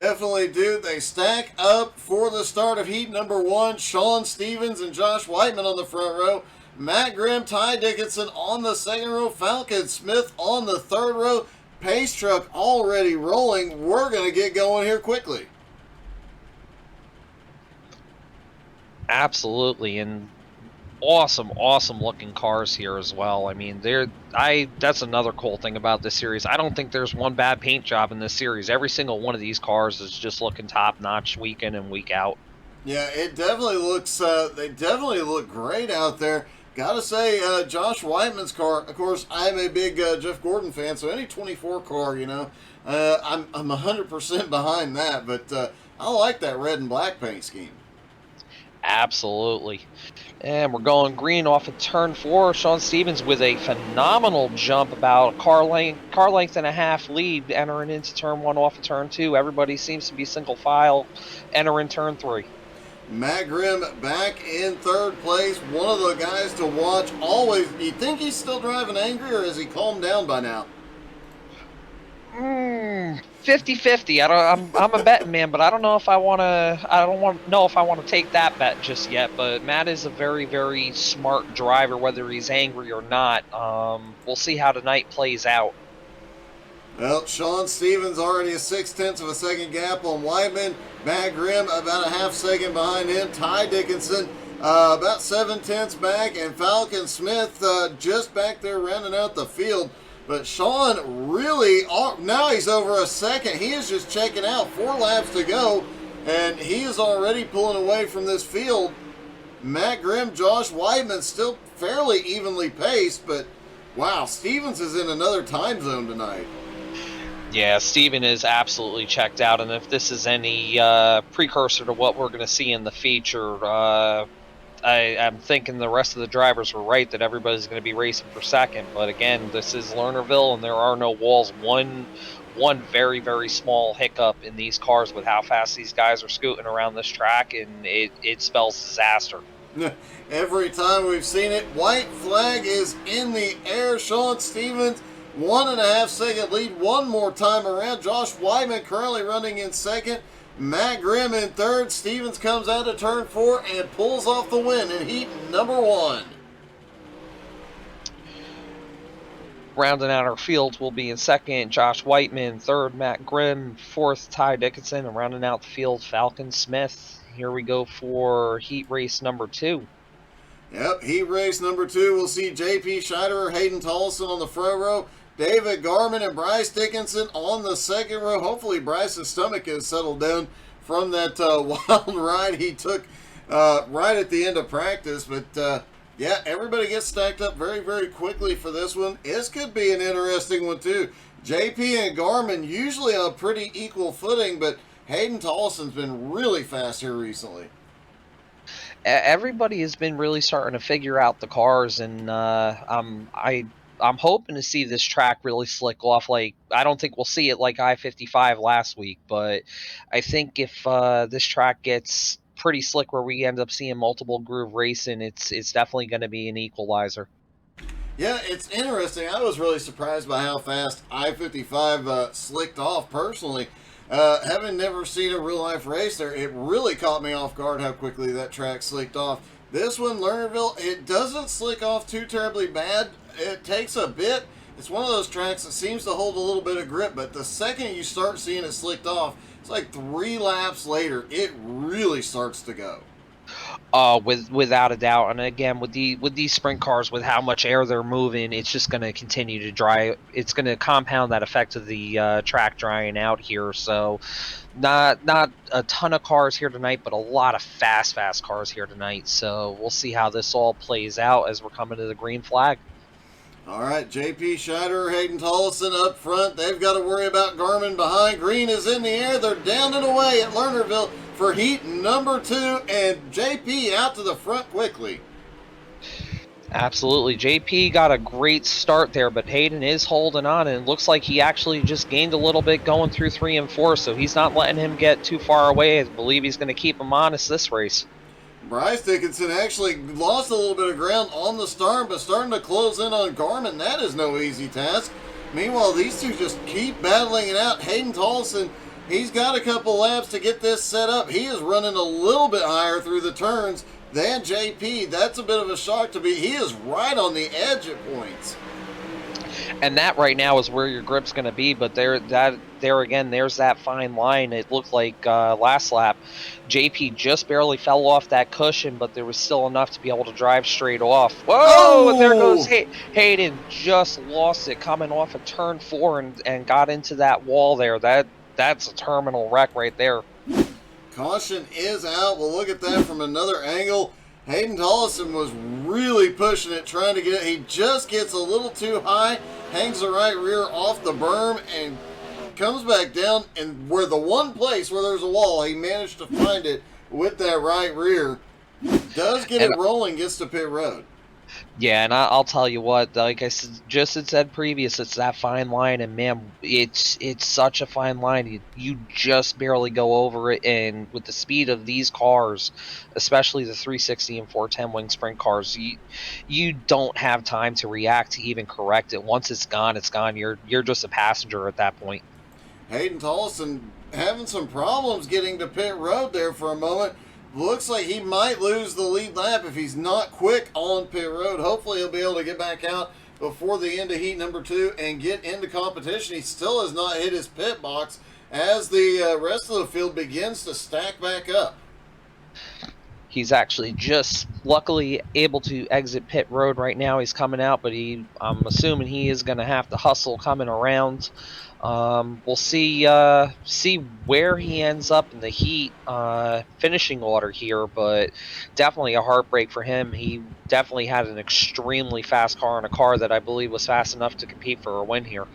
Definitely do. They stack up for the start of heat number one. Sean Stevens and Josh Whiteman on the front row. Matt Grimm, Ty Dickinson on the second row. Falcon Smith on the third row. Pace truck already rolling. We're going to get going here quickly. Absolutely, and awesome looking cars here as well. I mean, that's another cool thing about this series. I don't think there's one bad paint job in this series. Every single one of these cars is just looking top notch week in and week out. Yeah, it definitely looks. They definitely look great out there. Gotta say, Josh Whiteman's car. Of course, I'm a big Jeff Gordon fan, so any 24 car, I'm 100% behind that. But I like that red and black paint scheme. Absolutely. And we're going green off of turn 4. Sean Stevens with a phenomenal jump, about a car length and a half lead, entering into turn 1 off of turn 2. Everybody seems to be single file entering turn 3. Matt Grimm back in third place. One of the guys to watch always. You think he's still driving angry, or has he calmed down by now? 50-50. I'm a betting man, but I don't know if I want to take that bet just yet. But Matt is a very, very smart driver, whether he's angry or not. We'll see how tonight plays out. Well, Sean Stevens already a 0.6 of a second gap on Whiteman. Matt Grimm about a half second behind him. Ty Dickinson about 0.7 back, and Falcon Smith just back there rounding out the field. But Sean really, now he's over a second. He is just checking out. 4 laps to go, and he is already pulling away from this field. Matt Grimm, Josh Whiteman still fairly evenly paced, but wow, Stevens is in another time zone tonight. Yeah, Steven is absolutely checked out, and if this is any precursor to what we're going to see in the feature, I'm thinking the rest of the drivers were right that everybody's going to be racing for second. But again, this is Lernerville, and there are no walls. One very, very small hiccup in these cars with how fast these guys are scooting around this track, and it spells disaster. Every time we've seen it, white flag is in the air. Sean Stevens, 1.5 second lead one more time around. Josh Whiteman currently running in second. Matt Grimm in third. Stevens comes out of turn 4 and pulls off the win in heat number 1. Rounding out our fields will be in second, Josh Whiteman. Third, Matt Grimm. Fourth, Ty Dickinson. And rounding out the field, Falcon Smith. Here we go for heat race number 2. Yep, heat race number 2. We'll see J.P. Scheiderer, Hayden Tollison on the front row. David Garman and Bryce Dickinson on the second row. Hopefully Bryce's stomach is settled down from that wild ride he took right at the end of practice. But yeah, everybody gets stacked up very, very quickly for this one. This could be an interesting one too. JP and Garman usually on pretty equal footing, but Hayden Tollison's been really fast here recently. Everybody has been really starting to figure out the cars, and I'm hoping to see this track really slick off. Like, I don't think we'll see it like I-55 last week, but I think if this track gets pretty slick where we end up seeing multiple groove racing, it's definitely going to be an equalizer. Yeah, it's interesting. I was really surprised by how fast I-55 slicked off personally. Having never seen a real-life race there, it really caught me off guard how quickly that track slicked off. This one, Lernerville, it doesn't slick off too terribly bad. It takes a bit. It's one of those tracks that seems to hold a little bit of grip, but the second you start seeing it slicked off, it's like 3 laps later, it really starts to go. Without a doubt, and again with these sprint cars, with how much air they're moving, it's just going to continue to dry. It's going to compound that effect of the track drying out here. So, not a ton of cars here tonight, but a lot of fast cars here tonight. So we'll see how this all plays out as we're coming to the green flag. All right, J.P. Scheiderer, Hayden Tollison up front. They've got to worry about Garmin behind. Green is in the air. They're down and away at Lernerville for heat number 2, and J.P. out to the front quickly. Absolutely. JP got a great start there, but Hayden is holding on, and it looks like he actually just gained a little bit going through 3 and 4, so he's not letting him get too far away. I believe he's going to keep him honest this race. Bryce Dickinson actually lost a little bit of ground on the start, but starting to close in on Garmin. That is no easy task. Meanwhile, these two just keep battling it out. Hayden Tollison He's got a couple laps to get this set up. He is running a little bit higher through the turns than JP. That's a bit of a shock to me. He is right on the edge at points. And that right now is where your grip's going to be, but there again, there's that fine line. It looked like last lap, JP just barely fell off that cushion, but there was still enough to be able to drive straight off. Whoa! Oh! And there goes Hayden, just lost it coming off of turn 4 and got into that wall there. That's a terminal wreck right there. Caution is out. We'll look at that from another angle. Hayden Tollison was really pushing it, trying to get it. He just gets a little too high, hangs the right rear off the berm, and comes back down. And where the one place where there's a wall, he managed to find it with that right rear. Does get it rolling, gets to pit road. Yeah, and I'll tell you what, like I said previous, it's that fine line, and man, it's such a fine line. You just barely go over it, and with the speed of these cars, especially the 360 and 410 wing sprint cars, you don't have time to react to even correct it. Once it's gone, it's gone. You're just a passenger at that point. Hayden Tollison having some problems getting to pit road there for a moment. Looks like he might lose the lead lap if he's not quick on pit road. Hopefully he'll be able to get back out before the end of heat number 2 and get into competition. He still has not hit his pit box as the rest of the field begins to stack back up. He's actually just luckily able to exit pit road right now. He's coming out, but I'm assuming he is going to have to hustle coming around. We'll see where he ends up in the heat finishing order here, but definitely a heartbreak for him. He definitely had an extremely fast car, and a car that I believe was fast enough to compete for a win here.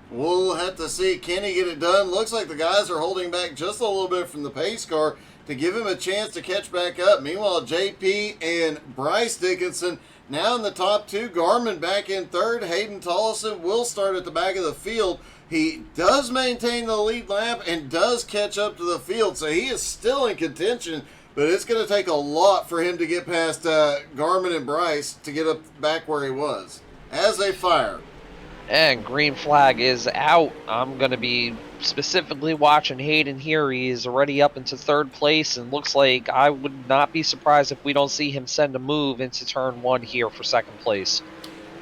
We'll have to see. Can he get it done? Looks like the guys are holding back just a little bit from the pace car to give him a chance to catch back up. Meanwhile, JP and Bryce Dickinson now in the top 2. Garmin back in 3rd. Hayden Tollison will start at the back of the field. He does maintain the lead lap and does catch up to the field, so he is still in contention, but it's going to take a lot for him to get past Garmin and Bryce to get up back where he was as they fire. And green flag is out. I'm going to be specifically watching Hayden here. He is already up into 3rd place, and looks like I would not be surprised if we don't see him send a move into turn 1 here for 2nd place.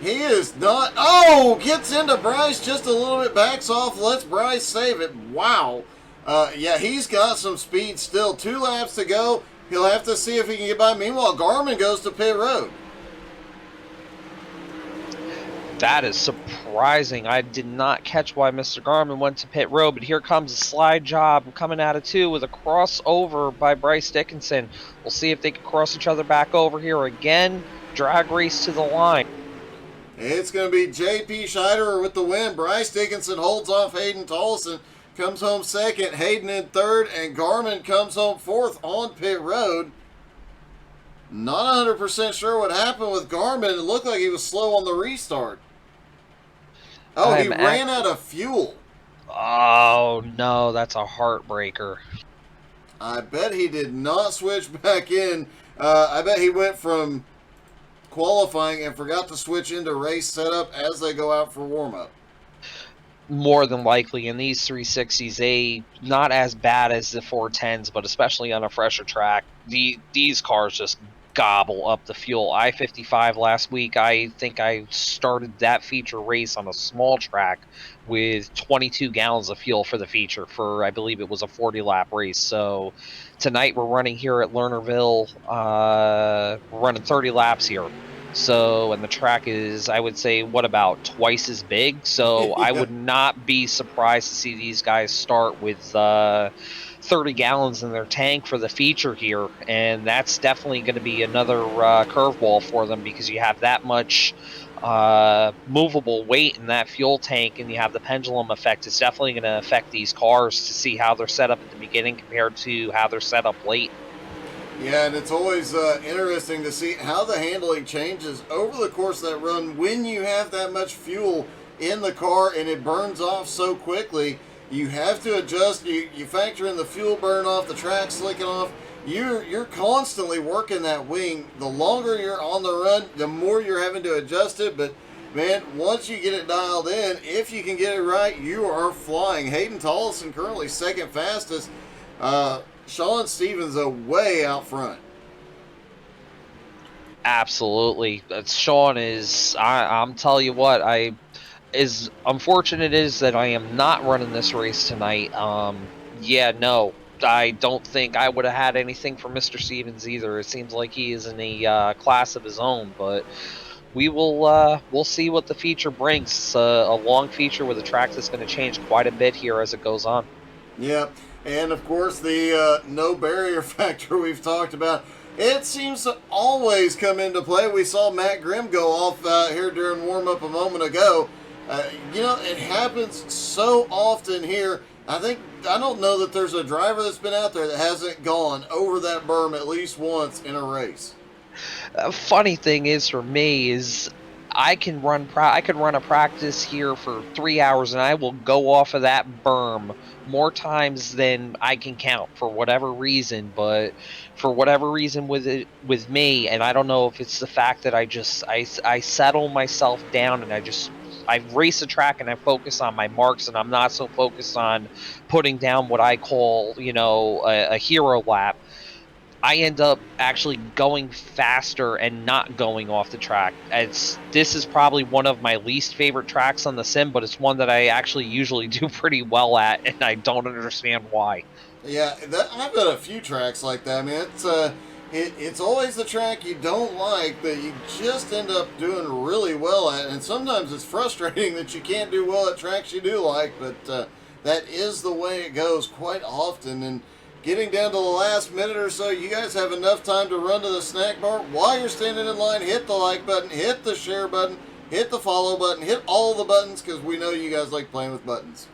He is not. Oh, gets into Bryce just a little bit, backs off, lets Bryce save it. Wow. Yeah, he's got some speed still. 2 laps to go. He'll have to see if he can get by. Meanwhile, Garmin goes to pit road. That is surprising. I did not catch why Mr. Garmin went to pit road, but here comes a slide job coming out of 2 with a crossover by Bryce Dickinson. We'll see if they can cross each other back over here again. Drag race to the line. It's going to be JP Scheiderer with the win. Bryce Dickinson holds off Hayden Tollison, comes home 2nd. Hayden in 3rd, and Garmin comes home 4th on pit road. Not 100% sure what happened with Garmin. It looked like he was slow on the restart. Oh, he ran out of fuel. Oh, no, that's a heartbreaker. I bet he did not switch back in. I bet he went from qualifying and forgot to switch into race setup as they go out for warm-up. More than likely, in these 360s, they not as bad as the 410s, but especially on a fresher track, these cars just gobble up the fuel. I-55 last week, I think I started that feature race on a small track with 22 gallons of fuel for the feature for, I believe it was a 40-lap race. So tonight we're running here at Lernerville, we're running 30 laps here. So, and the track is, I would say, what, about twice as big? So yeah. I would not be surprised to see these guys start with 30 gallons in their tank for the feature here, and that's definitely going to be another curveball for them, because you have that much movable weight in that fuel tank, and you have the pendulum effect. It's definitely going to affect these cars to see how they're set up at the beginning compared to how they're set up late. Yeah, and it's always interesting to see how the handling changes over the course of that run when you have that much fuel in the car and it burns off so quickly. You have to adjust. You factor in the fuel burn off, the track slicking off. You're constantly working that wing. The longer you're on the run, the more you're having to adjust it. But man, once you get it dialed in, if you can get it right, you are flying. Hayden Tollison currently second fastest. Sean Stevens way out front. Absolutely. Sean is, I'm telling you what, as unfortunate is that I am not running this race tonight. Yeah, no, I don't think I would have had anything for Mr. Stevens either. It seems like he is in a class of his own, but we'll see what the feature brings. It's a long feature with a track that's going to change quite a bit here as it goes on. Yeah, and of course the no barrier factor we've talked about. It seems to always come into play. We saw Matt Grimm go off here during warm up a moment ago. It happens so often here. I don't know that there's a driver that's been out there that hasn't gone over that berm at least once in a race. Funny thing is for me is I can run a practice here for 3 hours and I will go off of that berm more times than I can count for whatever reason. But for whatever reason with me, and I don't know if it's the fact that I settle myself down and I race the track and I focus on my marks and I'm not so focused on putting down what I call a hero lap. I end up actually going faster and not going off the track. This is probably one of my least favorite tracks on the sim, but it's one that I actually usually do pretty well at, and I don't understand why. Yeah, I've got a few tracks like that. I mean, it's always the track you don't like that you just end up doing really well at, and sometimes it's frustrating that you can't do well at tracks you do like. But that is the way it goes quite often. And getting down to the last minute or so, you guys have enough time to run to the snack bar while you're standing in line. Hit the like button, hit the share button, hit the follow button, hit all the buttons because we know you guys like playing with buttons.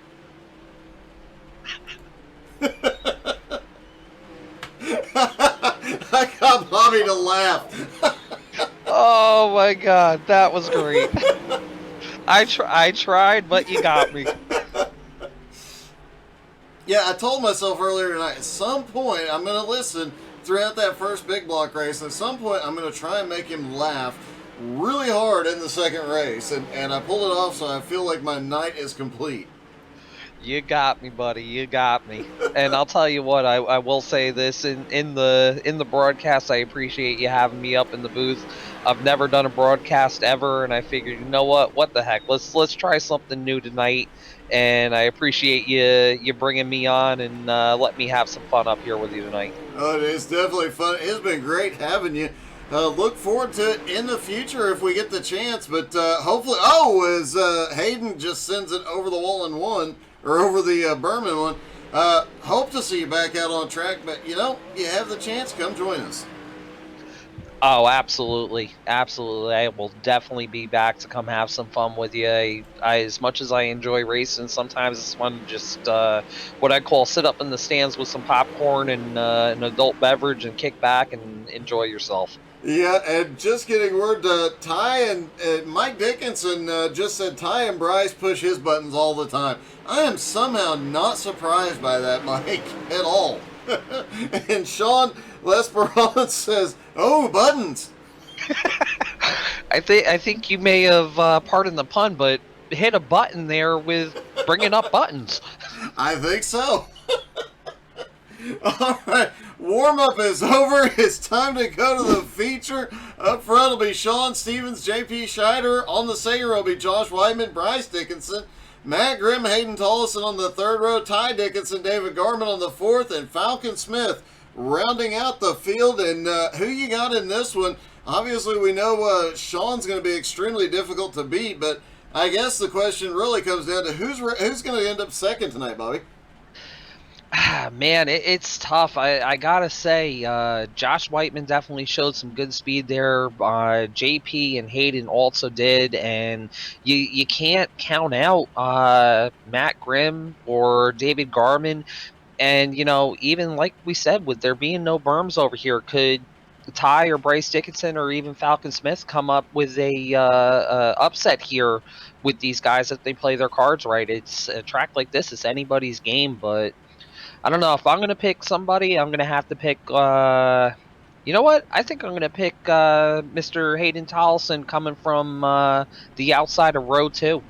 I got Bobby to laugh. Oh my god, that was great. I tried, but you got me. Yeah, I told myself earlier tonight, at some point I'm going to listen throughout that first big block race, and at some point I'm going to try and make him laugh really hard in the second race, and I pulled it off, so I feel like my night is complete. You got me, buddy. You got me. And I'll tell you what, I will say this in the broadcast. I appreciate you having me up in the booth. I've never done a broadcast ever, and I figured, you know what the heck? Let's try something new tonight. And I appreciate you bringing me on and let me have some fun up here with you tonight. Oh, it is definitely fun. It's been great having you. Look forward to it in the future if we get the chance. But hopefully, as Hayden just sends it over the wall in one, or over the Berman one. Hope to see you back out on track, but you have the chance, come join us. Oh, absolutely. Absolutely. I will definitely be back to come have some fun with you. As much as I enjoy racing, sometimes it's fun to just what I call sit up in the stands with some popcorn and an adult beverage and kick back and enjoy yourself. Yeah, and just getting word, Ty and Mike Dickinson just said Ty and Bryce push his buttons all the time. I am somehow not surprised by that, Mike, at all. And Sean Lesperance says, "Oh, buttons." I think you may have pardoned the pun, but hit a button there with bringing up buttons. I think so. All right, warm up is over. It's time to go to the feature. Up front will be Sean Stevens, JP Scheider. On the second row will be Josh Whiteman, Bryce Dickinson, Matt Grimm, Hayden Tollison on the third row, Ty Dickinson, David Garman on the fourth, and Falcon Smith rounding out the field. And who you got in this one? Obviously, we know Sean's going to be extremely difficult to beat, but I guess the question really comes down to who's going to end up second tonight, Bobby? Man, it's tough. I gotta say, Josh Whiteman definitely showed some good speed there. JP and Hayden also did, and you can't count out Matt Grimm or David Garman. And even like we said, with there being no berms over here, could Ty or Bryce Dickinson or even Falcon Smith come up with a upset here with these guys if they play their cards right? It's a track like this; it's anybody's game, but I don't know if I'm gonna pick somebody. I'm gonna have to pick You know what? I think I'm going to pick Mr. Hayden Tollison coming from the outside of row 2.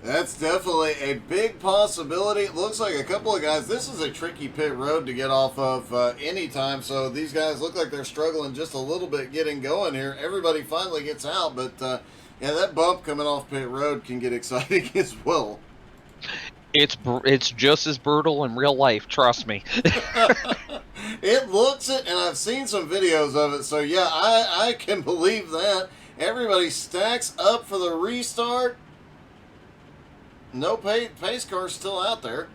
That's definitely a big possibility. It looks like a couple of guys. This is a tricky pit road to get off of anytime, so these guys look like they're struggling just a little bit getting going here. Everybody finally gets out, but yeah, that bump coming off pit road can get exciting as well. It's just as brutal in real life, trust me. It looks it, and I've seen some videos of it, so yeah, I can believe that. Everybody stacks up for the restart. No pace car still out there.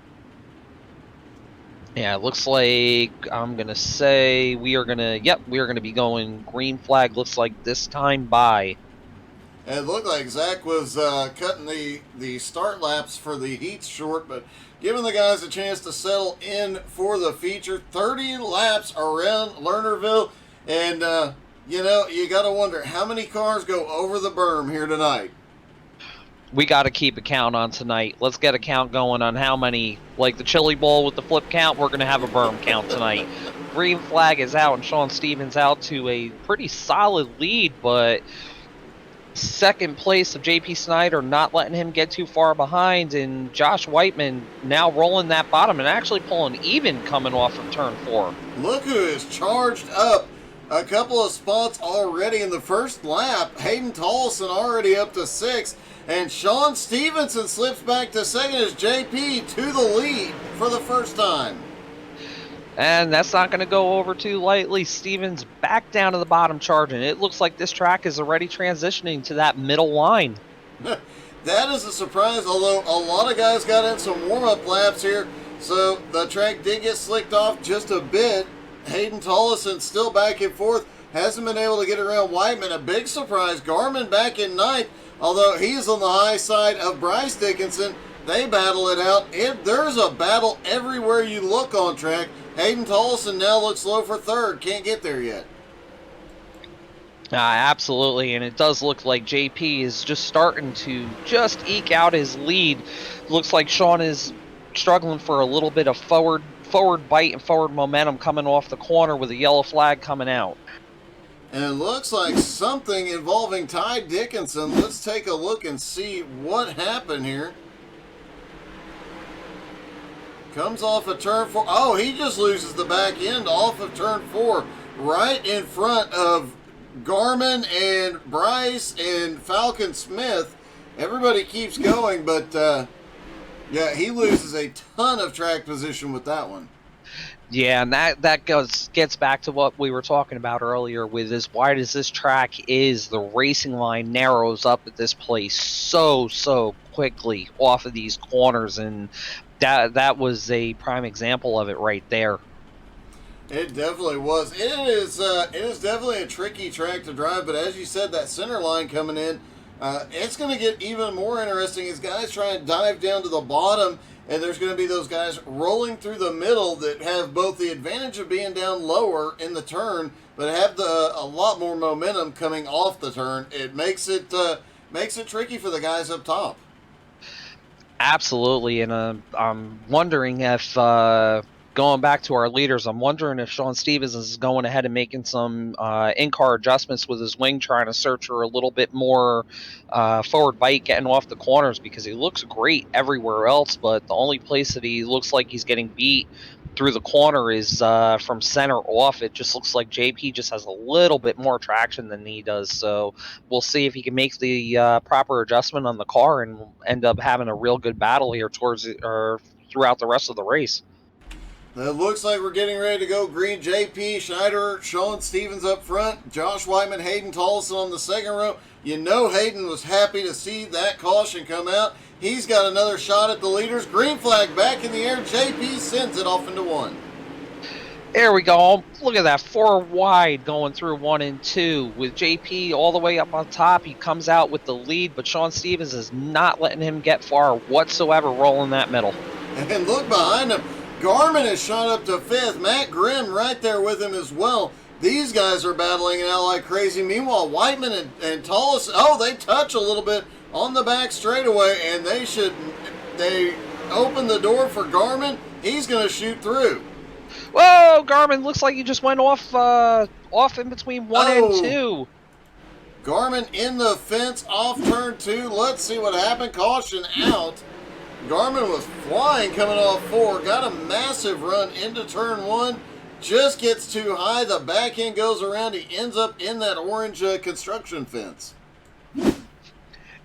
Yeah, it looks like I'm going to say we are going to be going green flag, looks like this time by. And it looked like Zach was cutting the start laps for the heats short, but giving the guys a chance to settle in for the feature. 30 laps around Lernerville, and you got to wonder how many cars go over the berm here tonight. We got to keep a count on tonight. Let's get a count going on how many, like the chili bowl with the flip count, we're going to have a berm count tonight. Green flag is out, and Sean Stevens out to a pretty solid lead, but second place of JP Snyder not letting him get too far behind, and Josh Whiteman now rolling that bottom and actually pulling even coming off of turn 4. Look who is charged up. A couple of spots already in the first lap. Hayden Tollison already up to 6th. And Sean Stevenson slips back to 2nd as JP to the lead for the first time. And that's not going to go over too lightly. Stevens back down to the bottom charging. It looks like this track is already transitioning to that middle line. That is a surprise, although a lot of guys got in some warm-up laps here, so the track did get slicked off just a bit. Hayden Tollison still back and forth, hasn't been able to get around Whiteman. A big surprise, Garmin back in 9th, although he's on the high side of Bryce Dickinson. They battle it out. There's a battle everywhere you look on track. Hayden Tollison now looks low for 3rd, can't get there yet. Absolutely, and it does look like JP is just starting to just eke out his lead. Looks like Sean is struggling for a little bit of forward bite and forward momentum coming off the corner with a yellow flag coming out. And it looks like something involving Ty Dickinson. Let's take a look and see what happened here. Comes off of turn 4. Oh, he just loses the back end off of turn 4. Right in front of Garmin and Bryce and Falcon Smith. Everybody keeps going, but yeah, he loses a ton of track position with that one. Yeah, and that gets back to what we were talking about earlier with as wide as this track is, the racing line narrows up at this place so quickly off of these corners, and that was a prime example of it right there. It definitely was. It is definitely a tricky track to drive, but as you said, that center line coming in, it's going to get even more interesting as guys try and dive down to the bottom, and there's going to be those guys rolling through the middle that have both the advantage of being down lower in the turn, but have a lot more momentum coming off the turn. It makes it tricky for the guys up top. Absolutely, and I'm wondering if going back to our leaders, I'm wondering if Sean Stevens is going ahead and making some in-car adjustments with his wing, trying to search for a little bit more forward bite getting off the corners, because he looks great everywhere else, but the only place that he looks like he's getting beat through the corner is from center off. It just looks like JP just has a little bit more traction than he does, so we'll see if he can make the proper adjustment on the car and end up having a real good battle here throughout the rest of the race. It looks like we're getting ready to go green. JP, Schneider, Sean Stevens up front, Josh Whiteman, Hayden Tollison on the second row. You know Hayden was happy to see that caution come out. He's got another shot at the leaders. Green flag back in the air. JP sends it off into 1. There we go. Look at that, 4 wide going through 1 and 2 with JP all the way up on top. He comes out with the lead, but Sean Stevens is not letting him get far whatsoever, rolling that middle. And look behind him. Garmin has shot up to 5th. Matt Grimm right there with him as well. These guys are battling it out like crazy. Meanwhile, Whiteman and Tollison, they touch a little bit on the back straightaway, and they open the door for Garmin. He's going to shoot through. Whoa, Garmin looks like you just went off in between 1 and 2. Garmin in the fence off turn 2. Let's see what happened. Caution out. Garmin was flying coming off 4. Got a massive run into turn 1. Just gets too high. The back end goes around. He ends up in that orange construction fence.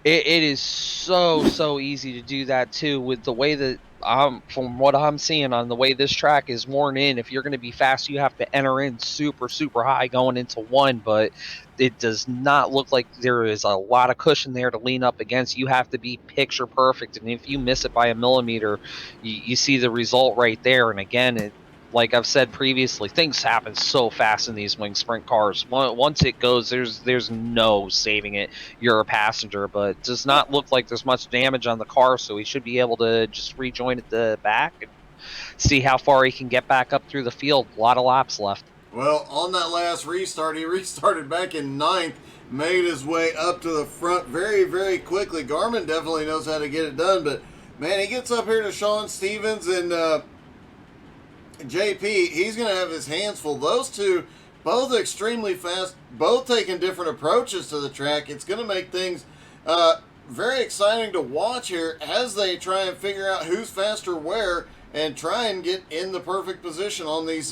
It is so easy to do that too, with the way that from what I'm seeing on the way this track is worn in. If you're going to be fast, you have to enter in super high going into 1, but it does not look like there is a lot of cushion there to lean up against. You have to be picture perfect, and if you miss it by a millimeter, you see the result right there. And again, like I've said previously, things happen so fast in these wing sprint cars. Once it goes, there's no saving it. You're a passenger, but it does not look like there's much damage on the car, so he should be able to just rejoin at the back and see how far he can get back up through the field. A lot of laps left. Well, on that last restart, he restarted back in 9th, made his way up to the front very quickly. Garmin definitely knows how to get it done, but man, he gets up here to Sean Stevens and JP. He's going to have his hands full. Those two, both extremely fast, both taking different approaches to the track. It's going to make things very exciting to watch here as they try and figure out who's faster where and try and get in the perfect position on these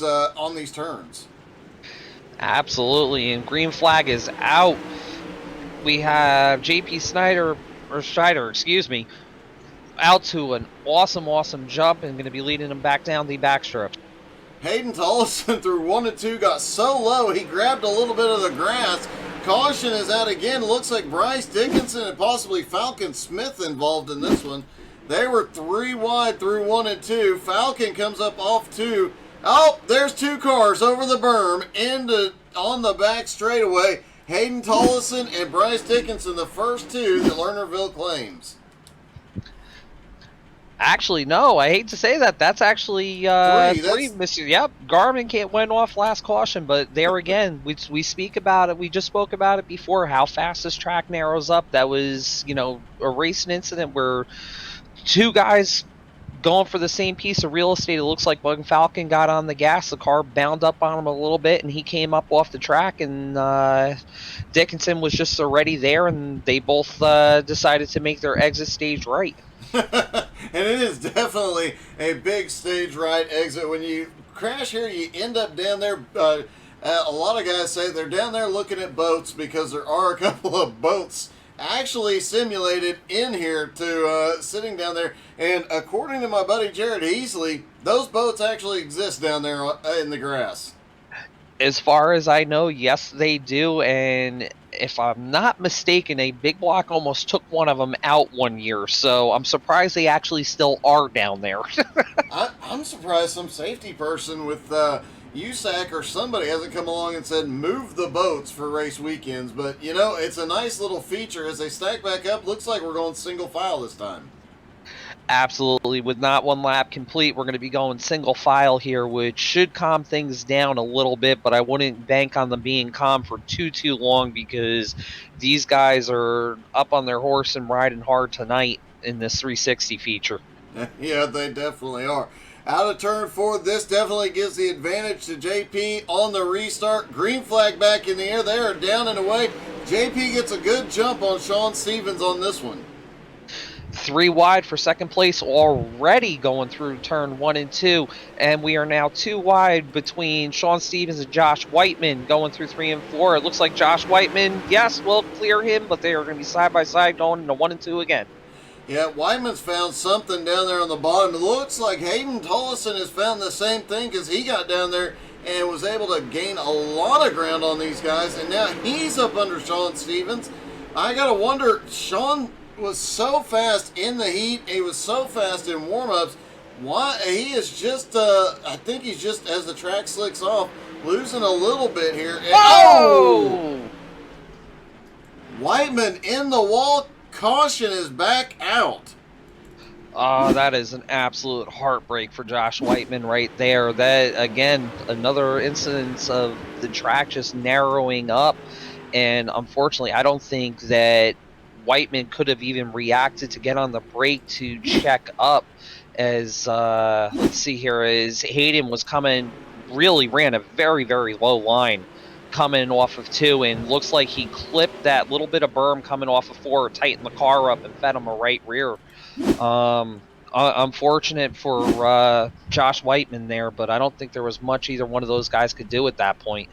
turns. Absolutely, and green flag is out. We have JP Schneider, excuse me, out to an awesome jump and going to be leading him back down the backstretch. Hayden Tollison through 1 and 2 got so low he grabbed a little bit of the grass. Caution is out again. Looks like Bryce Dickinson and possibly Falcon Smith involved in this one. They were 3 wide through 1 and 2. Falcon comes up off 2. Oh, there's 2 cars over the berm on the back straightaway. Hayden Tollison and Bryce Dickinson, the first 2 that Lernerville claims. Actually, no, I hate to say that. That's actually 3. Yep, Garmin went off last caution, but there again, we speak about it. We just spoke about it before, how fast this track narrows up. That was, a racing incident where 2 guys going for the same piece of real estate. It looks like Bug Falcon got on the gas. The car bound up on him a little bit, and he came up off the track, and Dickinson was just already there, and they both decided to make their exit stage right. And it is definitely a big stage right exit. When you crash here, you end up down there. A lot of guys say they're down there looking at boats because there are a couple of boats actually simulated in here to sitting down there. And according to my buddy Jared Heasley, those boats actually exist down there in the grass. As far as I know, yes, they do. And if I'm not mistaken, a big block almost took one of them out one year. So I'm surprised they actually still are down there. I'm surprised some safety person with USAC or somebody hasn't come along and said move the boats for race weekends. But, it's a nice little feature as they stack back up. Looks like we're going single file this time. Absolutely. With not one lap complete, we're going to be going single file here, which should calm things down a little bit, but I wouldn't bank on them being calm for too long because these guys are up on their horse and riding hard tonight in this 360 feature. Yeah, they definitely are. Out of turn 4, this definitely gives the advantage to JP on the restart. Green flag back in the air. They are down and away. JP gets a good jump on Sean Stevens on this one. 3 wide for second place already going through turn 1 and 2, and we are now 2 wide between Sean Stevens and Josh Whiteman going through 3 and 4. It looks like Josh Whiteman, yes, will clear him, but they are going to be side by side going into 1 and 2 again. Yeah, Whiteman's found something down there on the bottom. It looks like Hayden Tollison has found the same thing because he got down there and was able to gain a lot of ground on these guys, and now he's up under Sean Stevens. I got to wonder, Sean was so fast in the heat. He was so fast in warm-ups. Why he is just I think he's just, as the track slicks off, losing a little bit here. And, oh! Whiteman in the wall. Caution is back out. Oh, that is an absolute heartbreak for Josh Whiteman right there. That, again, another instance of the track just narrowing up. And unfortunately, I don't think that Whiteman could have even reacted to get on the brake to check up. as let's see here, as Hayden was ran a very, very low line coming off of 2, and looks like he clipped that little bit of berm coming off of 4, tightened the car up, and fed him a right rear. Unfortunate for Josh Whiteman there, but I don't think there was much either one of those guys could do at that point.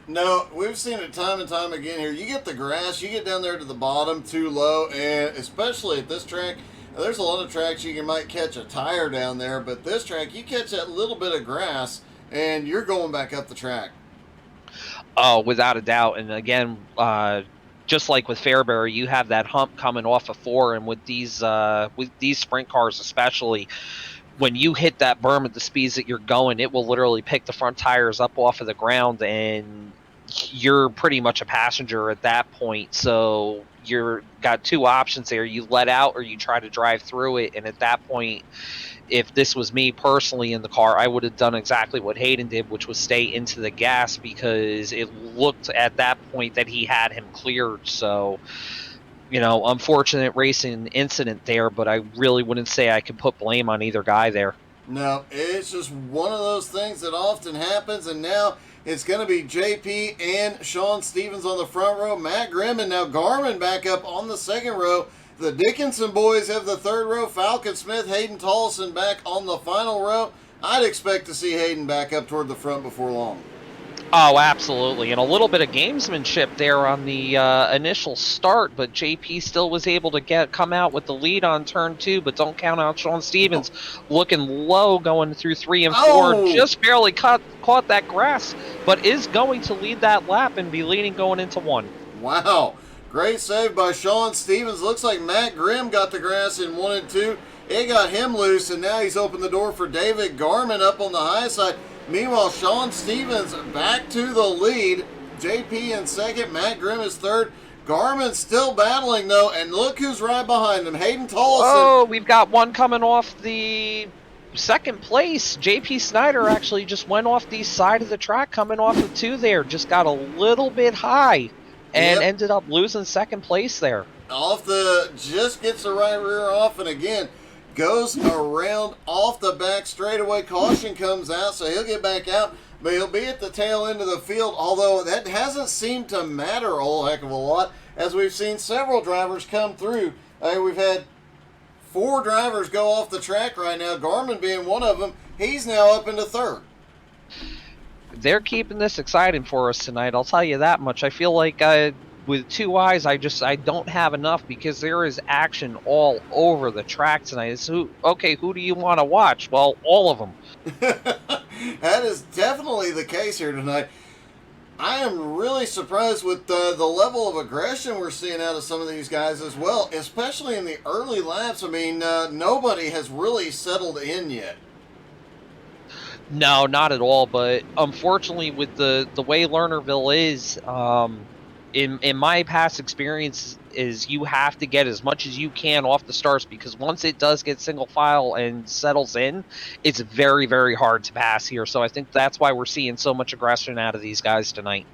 No, we've seen it time and time again here. You get the grass, you get down there to the bottom too low, and especially at this track, there's a lot of tracks you might catch a tire down there, but this track, you catch that little bit of grass, and you're going back up the track. Oh, without a doubt. And again, just like with Fairbury, you have that hump coming off of 4, and with these sprint cars especially, when you hit that berm at the speeds that you're going, it will literally pick the front tires up off of the ground, and you're pretty much a passenger at that point. So you're got 2 options there. You let out or you try to drive through it. And at that point, if this was me personally in the car, I would have done exactly what Hayden did, which was stay into the gas, because it looked at that point that he had him cleared. So, unfortunate racing incident there, but I really wouldn't say I could put blame on either guy there. No, it's just one of those things that often happens, and now it's going to be JP and Sean Stevens on the front row, Matt Grimm and now Garmin back up on the second row. The Dickinson boys have the third row, Falcon Smith, Hayden Tollison back on the final row. I'd expect to see Hayden back up toward the front before long. Oh, absolutely. And a little bit of gamesmanship there on the initial start, but JP still was able to come out with the lead on turn 2, but don't count out Sean Stevens looking low going through 3 and 4. Just barely caught that grass, but is going to lead that lap and be leading going into 1. Wow. Great save by Sean Stevens. Looks like Matt Grimm got the grass in 1 and 2. It got him loose, and now he's opened the door for David Garmin up on the high side. Meanwhile, Sean Stevens back to the lead. JP in second, Matt Grimm is third. Garmin still battling, though, and look who's right behind him, Hayden Tollison. Oh, we've got one coming off the second place. JP Snyder actually just went off the side of the track coming off of 2 there. Just got a little bit high and ended up losing second place there. Just gets the right rear off, and again, goes around off the back straightaway. Caution comes out, so he'll get back out, but he'll be at the tail end of the field, although that hasn't seemed to matter a whole heck of a lot, as we've seen several drivers come through. We've had 4 drivers go off the track right now, Garmin being one of them. He's now up into third. They're keeping this exciting for us tonight, I'll tell you that much. I feel like with 2 eyes, I don't have enough, because there is action all over the track tonight. Who do you want to watch? Well, all of them. That is definitely the case here tonight. I am really surprised with the level of aggression we're seeing out of some of these guys as well, especially in the early laps. I mean, nobody has really settled in yet. No, not at all. But unfortunately, with the way Lernerville is, in my past experience, is you have to get as much as you can off the starts, because once it does get single file and settles in, it's very, very hard to pass here. So I think that's why we're seeing so much aggression out of these guys tonight.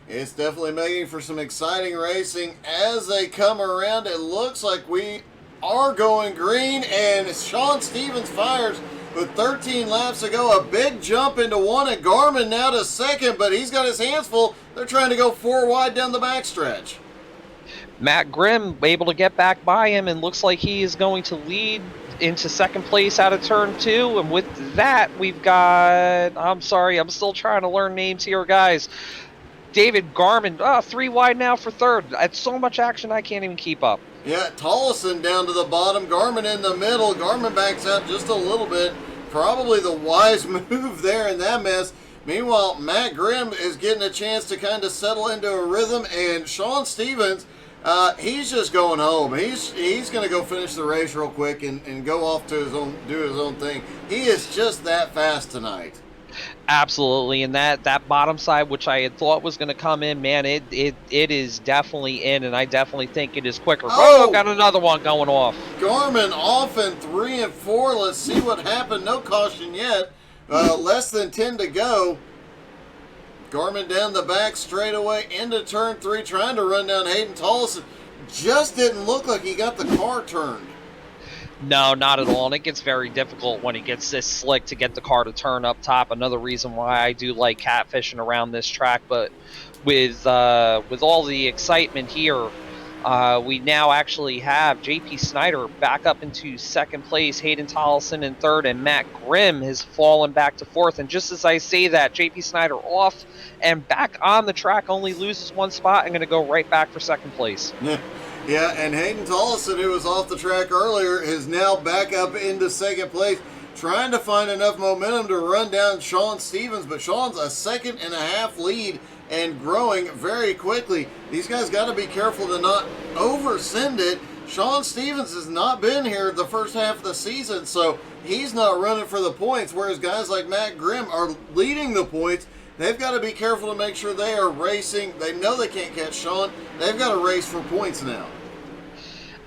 It's definitely making for some exciting racing as they come around. It looks like we are going green, and Sean Stevens fires with 13 laps to go. A big jump into 1, and Garmin now to second, but he's got his hands full. They're trying to go 4 wide down the backstretch. Matt Grimm able to get back by him, and looks like he is going to lead into second place out of turn 2. And with that, we've got, I'm sorry, I'm still trying to learn names here, guys. David Garmin, 3 wide now for third. It's so much action I can't even keep up. Yeah, Tollison down to the bottom, Garmin in the middle. Garmin backs out just a little bit. Probably the wise move there in that mess. Meanwhile, Matt Grimm is getting a chance to kind of settle into a rhythm, and Sean Stevens, he's just going home. He's going to go finish the race real quick and go off to do his own thing. He is just that fast tonight. Absolutely, and that bottom side, which I had thought was going to come in, man, it is definitely in, and I definitely think it is quicker. Oh, got another one going off. Garmin off in 3 and 4. Let's see what happened. No caution yet. Less than 10 to go. Garmin down the back straightaway into turn 3, trying to run down Hayden Tollison. Just didn't look like he got the car turned. No, not at all. And it gets very difficult when it gets this slick to get the car to turn up top. Another reason why I do like catfishing around this track. But with all the excitement here, we now actually have JP Snyder back up into second place, Hayden Tollison in third, and Matt Grimm has fallen back to fourth. And just as I say that, JP Snyder off and back on the track, only loses one spot and going to go right back for second place. Yeah, and Hayden Tollison, who was off the track earlier, is now back up into second place, trying to find enough momentum to run down Sean Stevens. But Sean's a second and a half lead and growing very quickly. These guys got to be careful to not oversend it. Sean Stevens has not been here the first half of the season, so he's not running for the points, whereas guys like Matt Grimm are leading the points. They've got to be careful to make sure they are racing. They know they can't catch Sean. They've got to race for points now.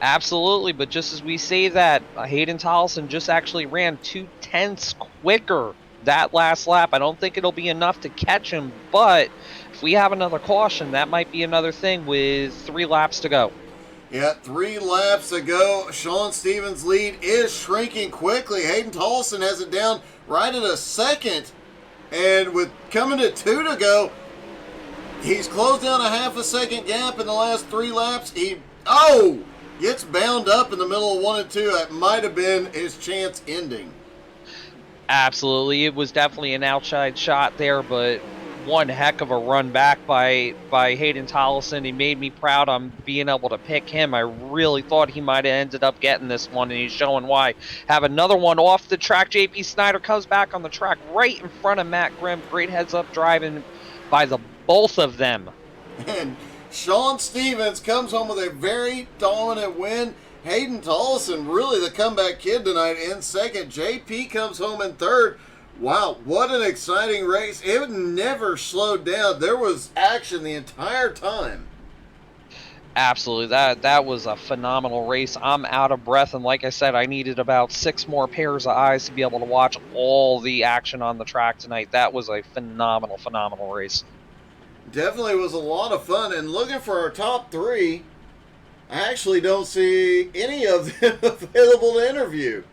Absolutely, but just as we say that, Hayden Tollison just actually ran 2/10 quicker that last lap. I don't think it'll be enough to catch him, but if we have another caution, that might be another thing with 3 laps to go. Yeah, 3 laps to go. Sean Stevens' lead is shrinking quickly. Hayden Tollison has it down right at a second. And with coming to 2 to go, he's closed down a half a second gap in the last 3 laps. He gets bound up in the middle of 1 and 2. That might have been his chance ending. Absolutely, it was definitely an outside shot there, but one heck of a run back by Hayden Tollison. He made me proud on being able to pick him. I really thought he might have ended up getting this one, and he's showing why. Have another one off the track. JP Snyder comes back on the track right in front of Matt Grimm. Great heads-up driving by the both of them. And Sean Stevens comes home with a very dominant win. Hayden Tollison, really the comeback kid tonight, in second. JP comes home in third. Wow, what an exciting race. It never slowed down. There was action the entire time. Absolutely. That was a phenomenal race. I'm out of breath, and like I said, I needed about 6 more pairs of eyes to be able to watch all the action on the track tonight. That was a phenomenal race. Definitely was a lot of fun. And looking for our top 3, I actually don't see any of them available to interview.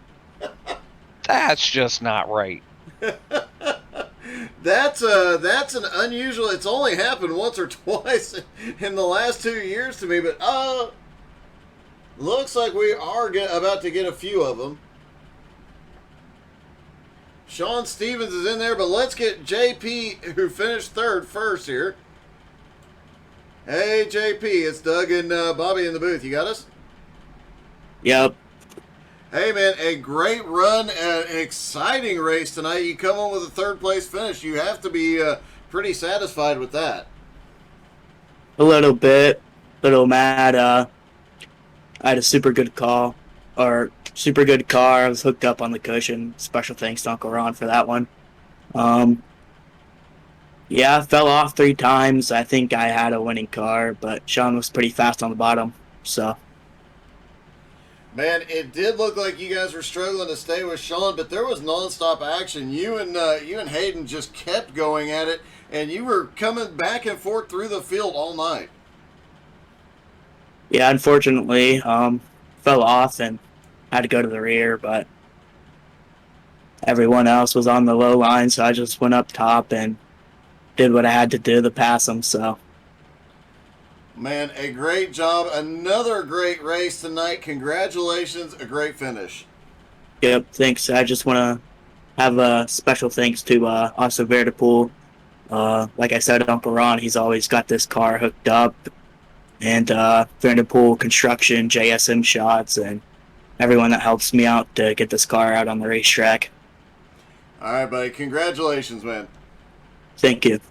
That's just not right. That's an unusual. It's only happened once or twice in the last 2 years to me, but looks like we are about to get a few of them. Sean Stevens is in there, but let's get JP, who finished third, first here. Hey JP, it's Doug and Bobby in the booth. You got us? Yep. Hey man, a great run, an exciting race tonight. You come on with a third place finish. You have to be pretty satisfied with that. A little bit. Little mad. I had a super good car. I was hooked up on the cushion. Special thanks to Uncle Ron for that one. Yeah, I fell off 3 times. I think I had a winning car, but Sean was pretty fast on the bottom. So. Man, it did look like you guys were struggling to stay with Sean, but there was nonstop action. You and Hayden just kept going at it, and you were coming back and forth through the field all night. Yeah, unfortunately, fell off and had to go to the rear, but everyone else was on the low line, so I just went up top and did what I had to do to pass them. So. Man, a great job. Another great race tonight. Congratulations. A great finish. Yep, thanks. I just want to have a special thanks to also Vertipool. Like I said, Uncle Ron, he's always got this car hooked up. And Vertipool Construction, JSM Shots, and everyone that helps me out to get this car out on the racetrack. All right, buddy. Congratulations, man. Thank you.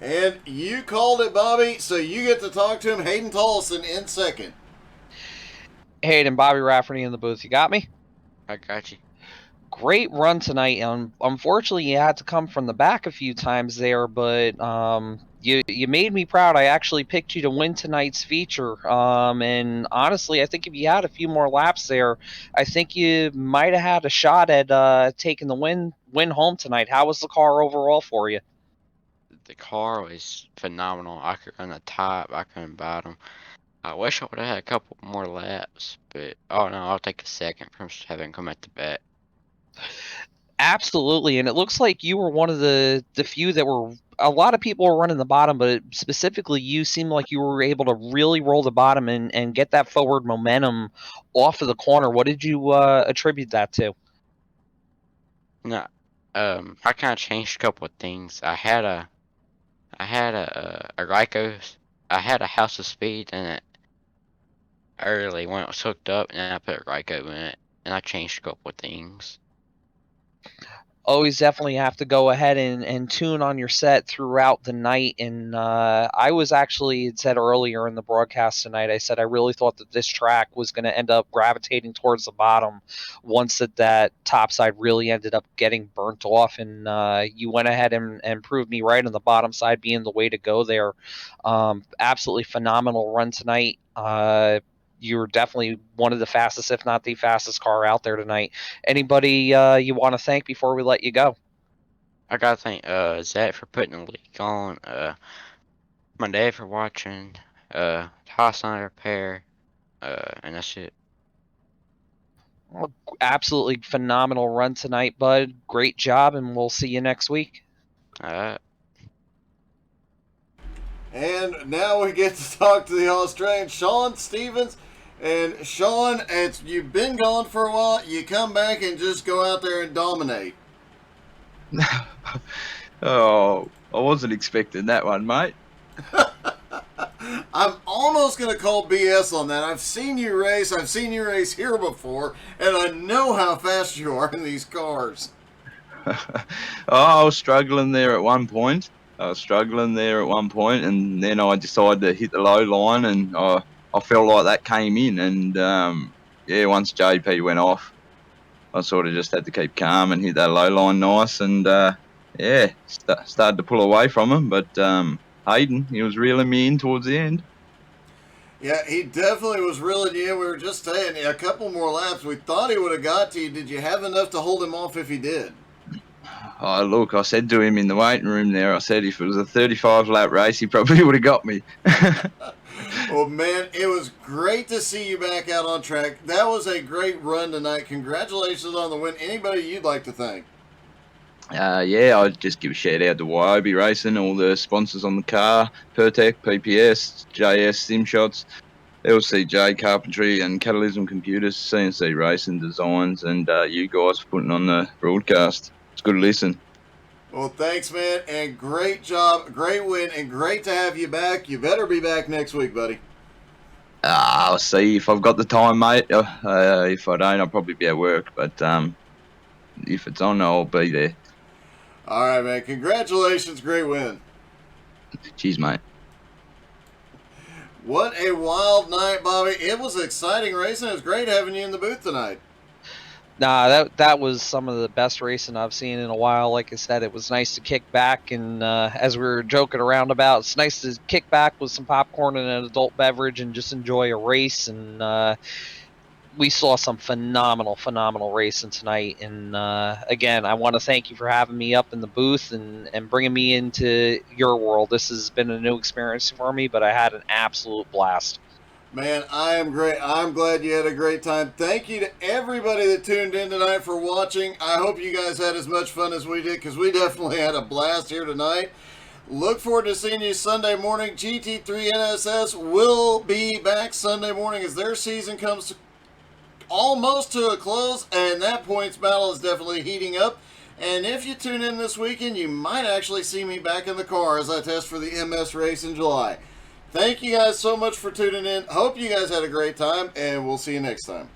And you called it, Bobby, so you get to talk to him. Hayden Tollison in second. Hayden, Bobby Rafferty in the booth. You got me? I got you. Great run tonight. Unfortunately, you had to come from the back a few times there, but you made me proud. I actually picked you to win tonight's feature. And honestly, I think if you had a few more laps there, I think you might have had a shot at taking the win home tonight. How was the car overall for you? The car was phenomenal. I could run the top, I couldn't bottom. I wish I would have had a couple more laps, but oh no, I'll take a second from having come at the back. Absolutely, and it looks like you were one of the few that were. A lot of people were running the bottom, but specifically you seemed like you were able to really roll the bottom and get that forward momentum off of the corner. What did you attribute that to? No, I kind of changed a couple of things. I had a Ryko, I had a House of Speed in it early when it was hooked up, and I put a Ryko in it, and I changed a couple of things. Always definitely have to go ahead and tune on your set throughout the night. And I was actually said earlier in the broadcast tonight, I said I really thought that this track was going to end up gravitating towards the bottom once that top side really ended up getting burnt off. And you went ahead and proved me right on the bottom side being the way to go there. Absolutely phenomenal run tonight. You're definitely one of the fastest, if not the fastest car out there tonight. Anybody you want to thank before we let you go? I gotta thank Zach for putting the leak on, my dad for watching, House on repair, and that's it. Well, absolutely phenomenal run tonight, bud. Great job, and we'll see you next week. Alright. And now we get to talk to the Australian Sean Stevens. And Sean, you've been gone for a while. You come back and just go out there and dominate. Oh, I wasn't expecting that one, mate. I'm almost going to call BS on that. I've seen you race. I've seen you race here before, and I know how fast you are in these cars. I was struggling there at one point. And then I decided to hit the low line, and I felt like that came in. And once JP went off, I sort of just had to keep calm and hit that low line nice. And started to pull away from him. But Hayden, he was reeling me in towards the end. Yeah, he definitely was reeling you in. We were just saying a couple more laps. We thought he would have got to you. Did you have enough to hold him off if he did? Oh, look, I said to him in the waiting room there, I said if it was a 35-lap race, he probably would have got me. Well, man, it was great to see you back out on track. That was a great run tonight. Congratulations on the win. Anybody you'd like to thank? I'd just give a shout out to Wyobi Racing, all the sponsors on the car, Pertec, PPS, JS SimShots, LCJ Carpentry and Catalysm Computers, CNC Racing Designs, and you guys for putting on the broadcast. It's good to listen. Well, thanks, man, and great job, great win, and great to have you back. You better be back next week, buddy. I'll see if I've got the time, mate. If I don't, I'll probably be at work, but if it's on, I'll be there. All right, man. Congratulations. Great win. Cheers, mate. What a wild night, Bobby. It was exciting racing. It was great having you in the booth tonight. Nah, that was some of the best racing I've seen in a while. Like I said, it was nice to kick back, and as we were joking around about, it's nice to kick back with some popcorn and an adult beverage and just enjoy a race. And we saw some phenomenal racing tonight. And again, I want to thank you for having me up in the booth and bringing me into your world. This has been a new experience for me, but I had an absolute blast. Man, I am great. I'm glad you had a great time. Thank you to everybody that tuned in tonight for watching. I hope you guys had as much fun as we did, because we definitely had a blast here tonight. Look forward to seeing you Sunday morning. GT3 NSS will be back Sunday morning as their season comes almost to a close, and that points battle is definitely heating up. And if you tune in this weekend, you might actually see me back in the car as I test for the MS race in July. Thank you guys so much for tuning in. Hope you guys had a great time, and we'll see you next time.